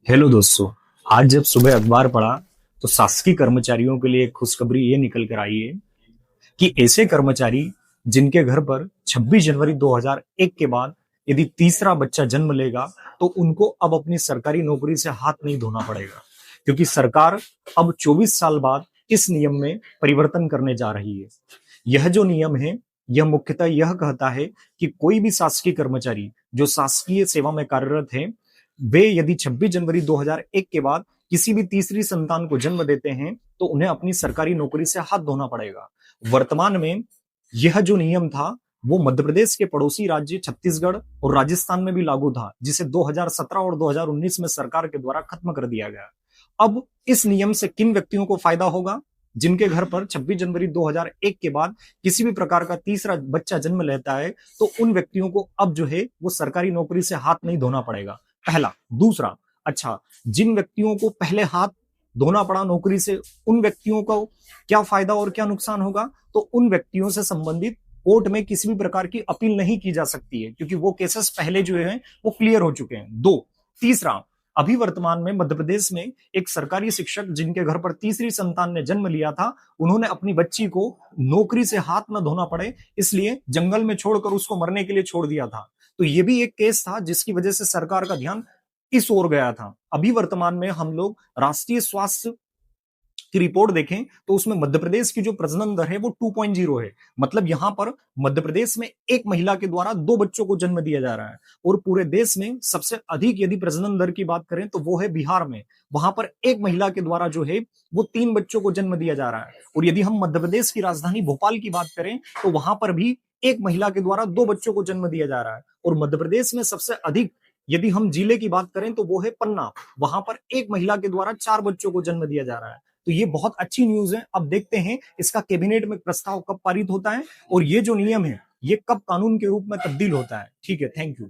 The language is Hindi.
हेलो दोस्तों। आज जब सुबह अखबार पढ़ा तो शासकीय कर्मचारियों के लिए एक खुशखबरी ये निकल कर आई है कि ऐसे कर्मचारी जिनके घर पर 26 जनवरी 2001 के बाद यदि तीसरा बच्चा जन्म लेगा तो उनको अब अपनी सरकारी नौकरी से हाथ नहीं धोना पड़ेगा, क्योंकि सरकार अब 24 साल बाद इस नियम में परिवर्तन करने जा रही है। यह जो नियम है यह मुख्यतः यह कहता है कि कोई भी शासकीय कर्मचारी जो शासकीय सेवा में कार्यरत है, वे यदि 26 जनवरी 2001 के बाद किसी भी तीसरी संतान को जन्म देते हैं तो उन्हें अपनी सरकारी नौकरी से हाथ धोना पड़ेगा। वर्तमान में यह जो नियम था वो मध्य प्रदेश के पड़ोसी राज्य छत्तीसगढ़ और राजस्थान में भी लागू था, जिसे 2017 और 2019 में सरकार के द्वारा खत्म कर दिया गया। अब इस नियम से किन व्यक्तियों को फायदा होगा? जिनके घर पर 26 जनवरी 2001 के बाद किसी भी प्रकार का तीसरा बच्चा जन्म लेता है तो उन व्यक्तियों को अब जो है वो सरकारी नौकरी से हाथ नहीं धोना पड़ेगा, पहला। दूसरा, अच्छा, जिन व्यक्तियों को पहले हाथ धोना पड़ा नौकरी से, उन व्यक्तियों को क्या फायदा और क्या नुकसान होगा? तो उन व्यक्तियों से संबंधित कोर्ट में किसी भी प्रकार की अपील नहीं की जा सकती है, क्योंकि वो केसेस पहले जो है वो क्लियर हो चुके हैं। दो, तीसरा, अभी वर्तमान में मध्य प्रदेश में एक सरकारी शिक्षक जिनके घर पर तीसरी संतान ने जन्म लिया था, उन्होंने अपनी बच्ची को नौकरी से हाथ न धोना पड़े इसलिए जंगल में छोड़कर उसको मरने के लिए छोड़ दिया था। तो ये भी एक केस था जिसकी वजह से सरकार का ध्यान इस ओर गया था। अभी वर्तमान में हम लोग राष्ट्रीय स्वास्थ्य की रिपोर्ट देखें तो उसमें मध्य प्रदेश की जो प्रजनन दर है वो 2.0 है। मतलब यहां पर मध्य प्रदेश में एक महिला के द्वारा 2 बच्चों को जन्म दिया जा रहा है। और पूरे देश में सबसे अधिक यदि प्रजनन दर की बात करें तो वो है बिहार में। वहां पर एक महिला के द्वारा जो है वो 3 बच्चों को जन्म दिया जा रहा है। और यदि हम मध्य प्रदेश की राजधानी भोपाल की बात करें तो वहां पर भी एक महिला के द्वारा 2 बच्चों को जन्म दिया जा रहा है। और मध्य प्रदेश में सबसे अधिक यदि हम जिले की बात करें तो वो है पन्ना। वहां पर एक महिला के द्वारा 4 बच्चों को जन्म दिया जा रहा है। तो ये बहुत अच्छी न्यूज है। अब देखते हैं इसका कैबिनेट में प्रस्ताव कब पारित होता है और ये जो नियम है ये कब कानून के रूप में तब्दील होता है। ठीक है, थैंक यू।